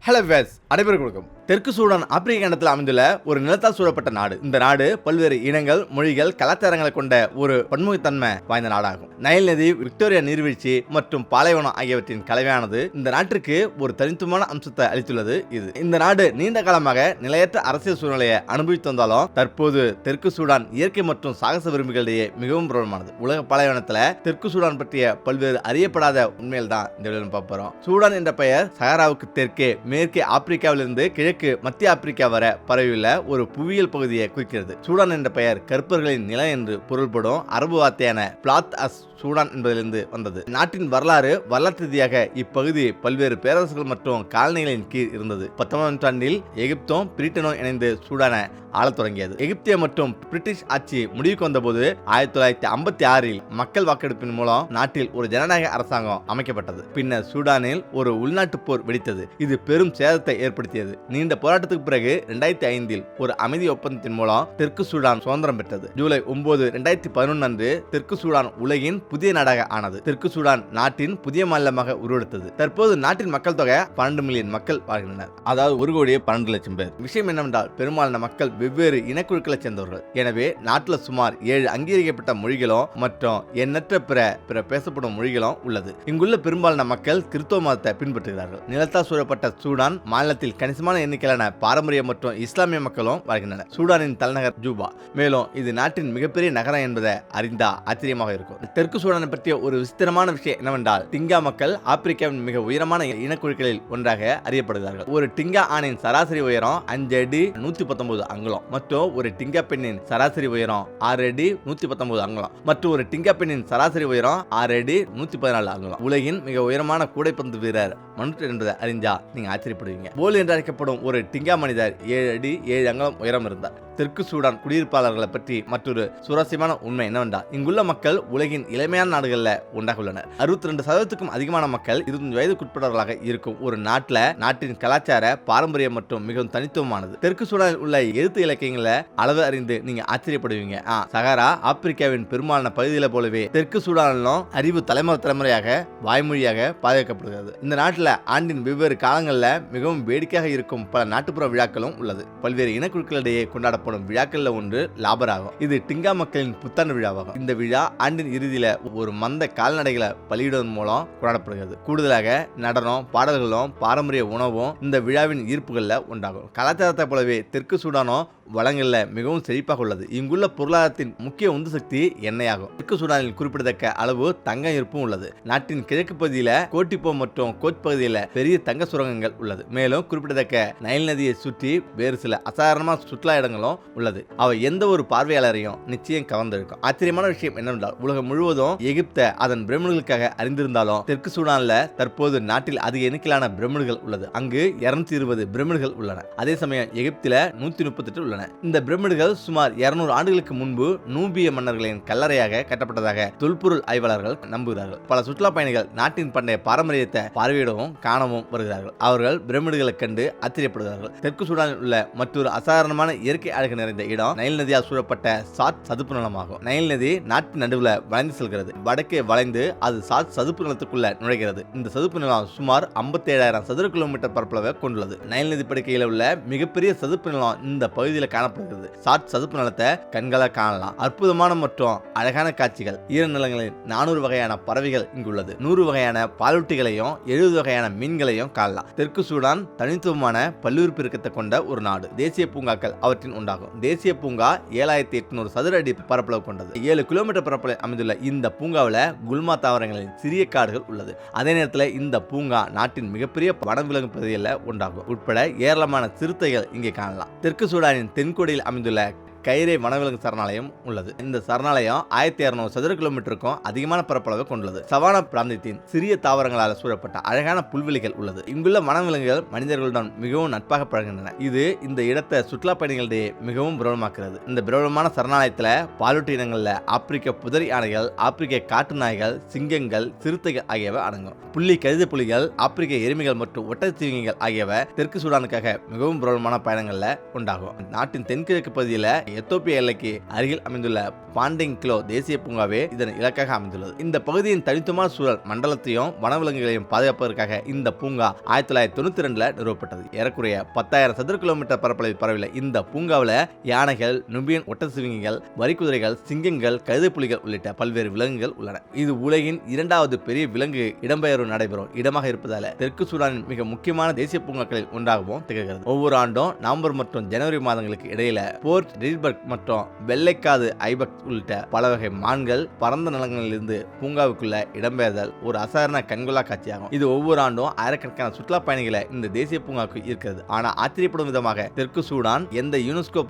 Hello ways அனைவருக்கும் வணக்கம். தெற்கு சூடான் ஆப்பிரிக்க கண்டத்தில் அமைந்துள்ள ஒரு நிலத்தால் சூழப்பட்ட நாடு. இந்த நாடு பல்வேறு இனங்கள், மொழிகள், கலாச்சாரங்களை கொண்ட ஒரு பன்முகத்தன்மை வாய்ந்த நாடாகும். நைல் நதி, விக்டோரியா நீர்வீழ்ச்சி மற்றும் பாலைவனம் ஆகியவற்றின் கலவையானது இந்த நாட்டிற்கு ஒரு தனித்துவமான அம்சத்தை அளித்துள்ளது. இந்த நாடு நீண்ட காலமாக நிலையற்ற அரசியல் சூழ்நிலையை அனுபவித்து வந்தாலும் தற்போது தெற்கு சூடான் இயற்கை மற்றும் சாகச விரும்பிகளிடையே மிகவும் பிரபலமானது. உலக பாலைவனத்தில் தெற்கு சூடான் பற்றிய பல்வேறு அறியப்படாத உண்மைகள் தான் இந்த வீடியோவில் பார்க்க போறோம். சூடான் என்ற பெயர் சஹராவுக்கு தெற்கே மேற்கே ஆப்பிரிக்காவிலிருந்து கிழக்கு மத்திய ஆப்பிரிக்கா வர பரவியுள்ள ஒரு புவியியல் பகுதியை குறிக்கிறது. சூடான் என்ற பெயர் கருப்பர்களின் நிலம் என்று பொருள்படும் அரபு வார்த்தையான பிளாத் அஸ் சூடான் என்பதிலிருந்து வந்தது. நாட்டின் வரலாற்று ரீதியாக இப்பகுதி பல்வேறு பேரரசுகள் மற்றும் காலனிகளின் கீழ் இருந்தது. 19ஆம் நூற்றாண்டில் எகிப்தும் பிரிட்டனும் இணைந்து சூடானை ஆளத் தொடங்கியது. எகிப்திய மற்றும் பிரிட்டிஷ் ஆட்சி முடிவுக்கு வந்தபோது 1956இல் மக்கள் வாக்கெடுப்பின் மூலம் நாட்டில் ஒரு ஜனநாயக அரசாங்கம் அமைக்கப்பட்டது. பின்னர் சூடானில் ஒரு உள்நாட்டு போர் வெடித்தது. இது பெரும் சேதத்தை ஏற்படுத்தியது. நீண்ட போராட்டத்துக்கு பிறகு 2005இல் ஒரு அமைதி ஒப்பந்தத்தின் மூலம் தெற்கு சூடான் சுதந்திரம் பெற்றது. ஜூலை 9, 2011 அன்று தெற்கு சூடான் உலகின் புதிய நாடாக ஆனது. தெற்கு சூடான் நாட்டின் புதிய மாநிலமாக உருவெடுத்தது. தற்போது நாட்டின் மக்கள் தொகை 12 மில்லியன் மக்கள் வாழ்கின்றனர். அதாவது 1,12,00,000 பேர். விஷயம் என்னவென்றால் பெரும்பாலான மக்கள் வெவ்வேறு இனக்குழுக்களை சேர்ந்தவர்கள். எனவே நாட்டில் சுமார் 7 அங்கீகரிக்கப்பட்ட மொழிகளும் மற்றும் எண்ணற்ற பிற பேசப்படும் மொழிகளும் உள்ளது. இங்குள்ள பெரும்பாலான மக்கள் கிறிஸ்தவ மதத்தை பின்பற்றுகிறார்கள். நிலத்தால் சூழப்பட்ட சூடான் மாநிலத்தில் கணிசமான எண்ணிக்கையிலான பாரம்பரிய மற்றும் இஸ்லாமிய மக்களும் வாழ்கின்றனர். சூடானின் தலைநகர் ஜூபா. மேலும் இது நாட்டின் மிகப்பெரிய நகரம் என்பதை அறிந்தா ஆச்சரியமாக இருக்கும். தெற்கு சூடானை பற்றிய ஒரு விசித்திரமான விஷயம் என்னவென்றால் டிங்கா மக்கள் ஆப்பிரிக்காவின் மிக உயரமான இனக்குழுக்களில் ஒன்றாக அறியப்படுகிறார்கள். ஒரு டிங்கா ஆணின் சராசரி உயரம் 5 அடி 119 அங்குலம் மற்றும் ஒரு டிங்கா பெண்ணின் சராசரி உயரம் 6 அடி 119 அங்குலம் மற்றும் ஒரு டிங்கா பெண்ணின் சராசரி உயரம் 6 அடி 114 அங்குலம். உலகின் மிக உயரமான கூடைப்பந்து வீரர் மனுஷர் என்பதை அறிஞ்சா நீங்க ஆச்சரியப்படுவீங்க. போல் என்று அழைக்கப்படும் ஒரு டிங்கா மனிதர் 7 அடி 7 அங்குலம் உயரம் இருந்தார். தெற்கு சூடான் குடியிருப்பாளர்களை பற்றி மற்றொரு சுவாரஸ்யமான உண்மை என்னவென்றால் இங்குள்ள மக்கள் உலகின் இளமையான நாடுகளில் ஒன்றாக உள்ளனர். 62% அதிகமான மக்கள் 25 வயதுக்குட்பட்டவர்களாக இருக்கும் ஒரு நாட்டின் கலாச்சார பாரம்பரியம் மற்றும் மிகவும் தனித்துவமானது. தெற்கு சூடானில் உள்ள எழுத்து இலக்கியங்களை அளவு அறிந்து நீங்க ஆச்சரியப்படுவீங்க. சஹாரா ஆப்பிரிக்காவின் பெரும்பாலான பகுதிகளை போலவே தெற்கு சூடானிலும் அறிவு தலைமுறையாக வாய்மொழியாக பாதுகாக்கப்படுகிறது. இந்த நாட்டில் ஆண்டின் வெவ்வேறு காலங்களில் மிகவும் வேடிக்கையாக இருக்கும் பல நாட்டுப்புற விழாக்களும் உள்ளது. பல்வேறு இனக்குழுக்களிடையே கொண்டாடப்படும் விழாக்கள் ஒன்று லாபர் ஆகும். இது டிங்கா மக்களின் புத்தாண்டு விழாவாகும். இந்த விழா ஆண்டின் இறுதியில ஒரு மந்த கால்நடைகளை பலியிடுவதன் மூலம் கொண்டாடப்படுகிறது. கூடுதலாக நடனம், பாடல்களும் பாரம்பரிய உணவும் இந்த விழாவின் ஈர்ப்புகள்ல உண்டாகும். கலாச்சாரத்தை போலவே தெற்கு சூடானும் வளங்கள்ல மிகவும் செழிப்பாக உள்ளது. இங்குள்ள பொருளாதாரத்தின் முக்கிய உந்து சக்தி எண்ணெய் ஆகும். தெற்கு சூடானில் குறிப்பிடத்தக்க அளவு தங்க இருப்பும் உள்ளது. நாட்டின் கிழக்கு பகுதியில கோட்டிப்போ மற்றும் கோச் பகுதியில பெரிய தங்க சுரங்கங்கள் உள்ளது. மேலும் குறிப்பிடத்தக்க நைல் நதியை சுற்றி வேறு சில அசாதாரணமான சுற்றுலா இடங்களும் உள்ளது. அவை எந்த ஒரு பார்வையாளரையும் நிச்சயம் கவர்ந்திருக்கும். ஆச்சரியமான விஷயம் என்னவென்றால் உலகம் முழுவதும் எகிப்தை அதன் பிரமிடுகளுக்காக அறிந்திருந்தாலும் தெற்கு சூடான்ல தற்போது நாட்டில் அதிக எண்ணிக்கையிலான பிரமிடுகள் உள்ளது. அங்கு 220 பிரமிடுகள் உள்ளன. அதே சமயம் எகிப்தில 138 உள்ளன. இந்த பிரமிடுகள் சுமார் 200 ஆண்டுகளுக்கு முன்பு நூபிய மன்னர்களின் கல்லறையாக கட்டப்பட்டதாக தொல்பொருள் ஆய்வாளர்கள் நம்புகிறார்கள். பல சுற்றுலா பயணிகள் நாட்டின் பண்டைய பாரம்பரியத்தை பார்வையிடவும் காணவும் வருகிறார்கள். அவர்கள் பிரமிடுகளை கண்டு ஆச்சரியப்படுகிறார்கள். தெற்கு சூடானில் உள்ள மற்றொரு அசாதாரணமான இயற்கை அழகு நிறைந்த இடம் நைல் நதியால் சூழப்பட்ட சாட் சதுப்பு நிலமாகும். நைல் நதி நாட்டின் நடுவில் வளைந்து செல்கிறது. வடக்கே வளைந்து அது சாட் சதுப்பு நிலத்துக்குள்ள நுழைகிறது. இந்த சதுப்பு நிலம் சுமார் 57,000 சதுர கிலோமீட்டர் பரப்பளவை கொண்டுள்ளது. நைல் நதி படுக்கையில் உள்ள மிகப்பெரிய சதுப்பு நிலம் இந்த பகுதியில் காணப்படுகிறது. சாட் சதுப்பு நிலத்தை கண்களை காணலாம். அற்புதமான மற்றும் அழகான காட்சிகள். ஈரநிலங்களில் 400 வகையான பறவைகள் இங்குள்ளது. 100 வகையான பாலூட்டிகளையும் 70 வகையான மீன்களையும் காணலாம். தெற்கு சூடான் தனித்துவமான பல்லுறுப்பு பெருக்கத்தை கொண்ட ஒரு நாடு. தேசிய பூங்காக்கள் அவற்றின் உண்டாகும். தேசிய பூங்கா 7,800 சதுர அடி பரப்பளவு கொண்டது. 7 கிலோமீட்டர் பரப்பளவு அமைந்துள்ள இந்த பூங்காவில் குல்மா தாவரங்களின் சிறிய காடுகள் உள்ளது. அதே நேரத்தில் இந்த பூங்கா நாட்டின் மிகப்பெரிய வனவிலங்கு பகுதியில் உண்டாகும். உட்பட ஏராளமான சிறுத்தைகள் இங்கே காணலாம். தெற்கு சூடானின் தென்கோடியில் அமைந்துள்ள கைரே வனவிலங்கு சரணாலயம் உள்ளது. இந்த சரணாலயம் 1200 சதுர கிலோமீட்டருக்கும் அதிகமான பரப்பளவை கொண்டுள்ளது. சவானா பிராந்தியத்தின் சிறிய தாவரங்களால் சூழப்பட்ட அழகான புல்வெளிகள் உள்ளது. இங்குள்ள வனவிலங்குகள் மனிதர்களுடன் மிகவும் நட்பாக பழகின்றன. இது இந்த இடத்தை சுற்றுலா பயணிகளிடையே மிகவும் பிரபலமாக்குகிறது. இந்த பிரபலமான சரணாலயத்தில் பாலூட்டு இனங்கள்ல ஆப்பிரிக்க புதரி யானைகள், ஆப்பிரிக்க காட்டு நாய்கள், சிங்கங்கள், சிறுத்தைகள் ஆகியவை அடங்கும். புள்ளி கழுதை புலிகள், ஆப்பிரிக்க எருமைகள் மற்றும் ஒட்டகச்சிவிங்கிகள் ஆகியவை தெற்கு சூடானுக்காக மிகவும் பிரபலமான பயணங்கள்ல உண்டாகும். நாட்டின் தென்கிழக்கு பகுதியில் எத்தோப்பிய எல்லைக்கு அருகில் அமைந்துள்ள பாண்டிங் கிலோ தேசிய பூங்காவே இதன் இலக்காக அமைந்துள்ளது. இந்த பகுதியின் தனித்துவமான சூழல் மண்டலத்தையும் வனவிலங்குகளையும் பாதுகாப்பதற்காக இந்த பூங்கா 1992 நிறுவப்பட்டது. ஏறக்குறைய 10,000 சதுர கிலோமீட்டர் பரப்பளவில் பரவியுள்ள இந்த பூங்காவில் யானைகள், நுபியன் ஒட்டசிவிங்கிகள், வரிக்குதிரைகள், சிங்கங்கள், கழுதைப்புலிகள் உள்ளிட்ட பல்வேறு விலங்குகள் உள்ளன. இது உலகின் 2வது பெரிய விலங்கு இடம்பெயர்வு நடைபெறும் இடமாக இருப்பதால் தெற்கு சூடானின் மிக முக்கியமான தேசிய பூங்காக்களில் ஒன்றாகவும் திகழ்கிறது. ஒவ்வொரு ஆண்டும் நவம்பர் மற்றும் ஜனவரி மாதங்களுக்கு இடையில போர்ட் ரீட்பர்க் மற்றும் வெள்ளைக்காது ஐபெக்ஸ் உள்ளிட்ட பல வகை மான்கள் பரந்த நிலங்களிலிருந்து பூங்காவுக்குள்ள இடம்பெயர்தல் ஒரு அசாதாரண கண்கொள்ளா காட்சியாகும். இது ஒவ்வொரு ஆண்டும் ஆயிரக்கணக்கான சுற்றுலா பயணிகளை இந்த தேசிய பூங்காவுக்கு ஈர்க்கிறது. ஆனா ஆச்சரியப்படும் விதமாக தெற்கு சூடான் எந்த யுனெஸ்கோ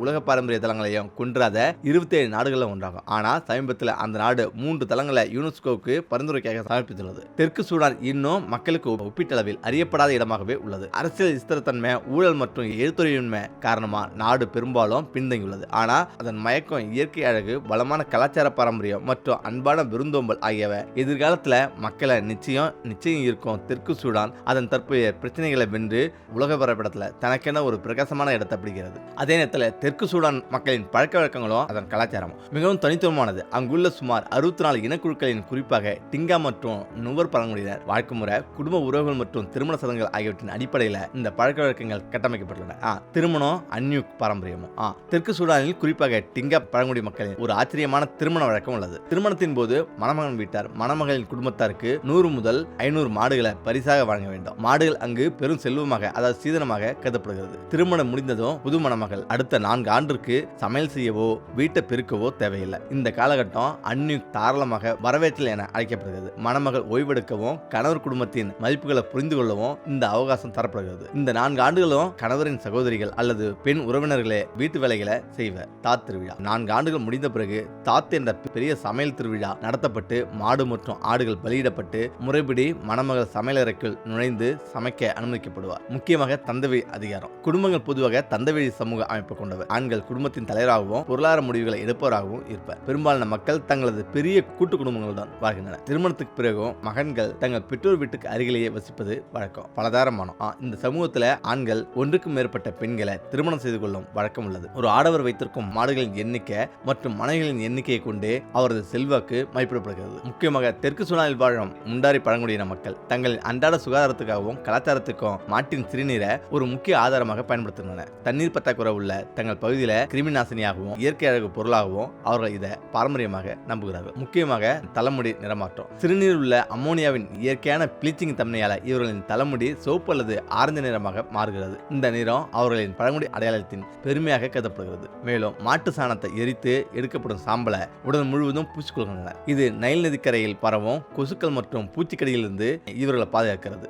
உலக பாரம்பரிய தலங்களையும் குன்றாத 27 நாடுகள் ஒன்றாகும். ஆனா சமீபத்தில் அந்த நாடு 3 தலங்களை யுனெஸ்கோவுக்கு பரிந்துரைக்காக சமர்ப்பித்துள்ளது. தெற்கு சூடான் இன்னும் மக்களுக்கு ஒப்பீட்டளவில் அறியப்படாத இடமாகவே உள்ளது. அரசியல் ஸ்திரத்தன்மை, ஊழல் மற்றும் எழுத்துறையின்மை காரணமா நாடு பெரும்பாலும் பின்தங்கியுள்ளது. ஆனா அதன் மயக்கம், இயற்கை அழகு, பலமான கலாச்சார பாரம்பரியம் மற்றும் அன்பான விருந்தோம்பல் ஆகியவை எதிர்காலத்துல மக்களை நிச்சயம் இருக்கும். தெற்கு சூடான் அதன் தற்போதைய பிரச்சனைகளை வென்று உலக வரைபடத்துல தனக்கென ஒரு பிரகாசமான இடத்தை பிடிக்கிறது. அதே நேரத்தில் தெற்கு சூடான் மக்களின் பழக்க வழக்கங்களும் அதன் கலாச்சாரமும் மிகவும் தனித்துவமானது. அங்குள்ள சுமார் 64 இனக்குழுக்களின் குறிப்பாக டிங்கா மற்றும் நுவர் பழங்குடியினர் வாழ்க்கை முறை, குடும்ப உறவுகள் மற்றும் திருமண சடங்குகள் ஆகியவற்றின் அடிப்படையில் இந்த பழக்க வழக்கங்கள் கட்டமைக்கப்பட்டுள்ளன. திருமணம், அன்யூக் பாரம்பரியமும். தெற்கு சூடானில் குறிப்பாக டிங்கா பழங்குடி மக்களின் ஒரு ஆச்சரியமான திருமண வழக்கம் உள்ளது. திருமணத்தின் போது மணமகன் வீட்டார் மணமகளின் குடும்பத்தாருக்கு 100 முதல் 500 மாடுகளை பரிசாக வழங்க வேண்டும். மாடுகள் அங்கு பெரும் செல்வமாக, அதாவது சீதனமாக கருதப்படுகிறது. திருமணம் முடிந்ததும் புது மணமகள் அடுத்த 4 ஆண்டிற்கு சமையல் செய்யவோ வீட்டை பெருக்கவோ தேவையில்லை. இந்த காலகட்டம் அன்யூக் தாராளமாக வரவேற்றல் என அழைக்கப்படுகிறது. மணமகள் ஓய்வெடுக்கவும் கணவர் குடும்பத்தின் மதிப்புகளை புரிந்து கொள்ளவும் இந்த அவகாசம் தரப்படுகிறது. இந்த 4 ஆண்டுகளும் கணவரின் சகோதரிகள் அல்லது பெண் உறவினர்களே வீட்டு வேலைகளை செய்வர். தாத் திருவிழா 4 ஆண்டுகள் முடிந்த பிறகு தாத் என்ற பெரிய சமையல் திருவிழா நடத்தப்பட்டு மாடு மற்றும் ஆடுகள் பலியிடப்பட்டு முறைப்படி மணமகள் சமையலறைக்குள் நுழைந்து சமைக்க அனுமதிக்கப்படுவார். முக்கியமாக தந்தைவழி அதிகாரம். குடும்பங்கள் பொதுவாக தந்தைவழி சமூக அமைப்பு கொண்டவர். ஆண்கள் குடும்பத்தின் தலைவராகவும் பொருளாதார முடிவுகளை எடுப்பவராகவும் இருப்பார். பெரும்பாலான மக்கள் தங்களது பெரிய கூட்டு குடும்பங்களுடன் வாழ்கின்றனர். திருமணத்துக்கு பிறகும் மகன்கள் தங்கள் பெற்றோர் வீட்டுக்கு அருகிலேயே வசிப்பது வழக்கம். பலதாரமானம். இந்த சமூகத்தில் ஆண்கள் ஒன்றுக்கும் மேற்பட்ட பெண்களை திருமணம் செய்து கொள்ளும் வழக்கம் உள்ளது. ஒரு ஆடவர் வைத்திருக்கும் மாடுகளின் எண்ணிக்கை மற்றும் மனைவிகளின் எண்ணிக்கையை கொண்டு அவரது செல்வாக்கு மதிப்பிடப்படுகிறது. முக்கியமாக தெற்கு சூடானில் வாழும் முண்டாரி பழங்குடியின மக்கள் தங்களின் அன்றாட சுகாதாரத்துக்காகவும் கலாச்சாரத்துக்கும் மாட்டின் சிறுநீரை ஒரு முக்கிய ஆதாரமாக பயன்படுத்துகின்றனர். தண்ணீர் பற்றாக்குறை உள்ள தங்கள் பகுதியில் கிருமி நாசினியாகவும் இயற்கை அழகு பொருளாகவும் அவர்கள் இதை பாரம்பரியமாக நம்புகிறார்கள். முக்கியமாக தலைமுடி நிறமாற்றம். சிறுநீர் உள்ள அம்மோனியாவின் இயற்கையான பிளீச்சிங் தன்மையால இவர்களின் தலைமுடி சிவப்பு அல்லது ஆரஞ்சு நிறமாக மாறுகிறது. இந்த நிறம் அவர்களின் பழங்குடி அடையாளத்தின் பெருமையாக கருதப்படுகிறது. மேலும் மாட்டு சாணத்தை எரித்து எடுக்கப்படும் சாம்பலை உடல் முழுவதும் பூசிக்கொள்கின்றனர். இது நைல் நதிக்கரையில் பரவும் கொசுக்கள் மற்றும் பூச்சிக்கடியிலிருந்து இவர்களை பாதுகாக்கிறது.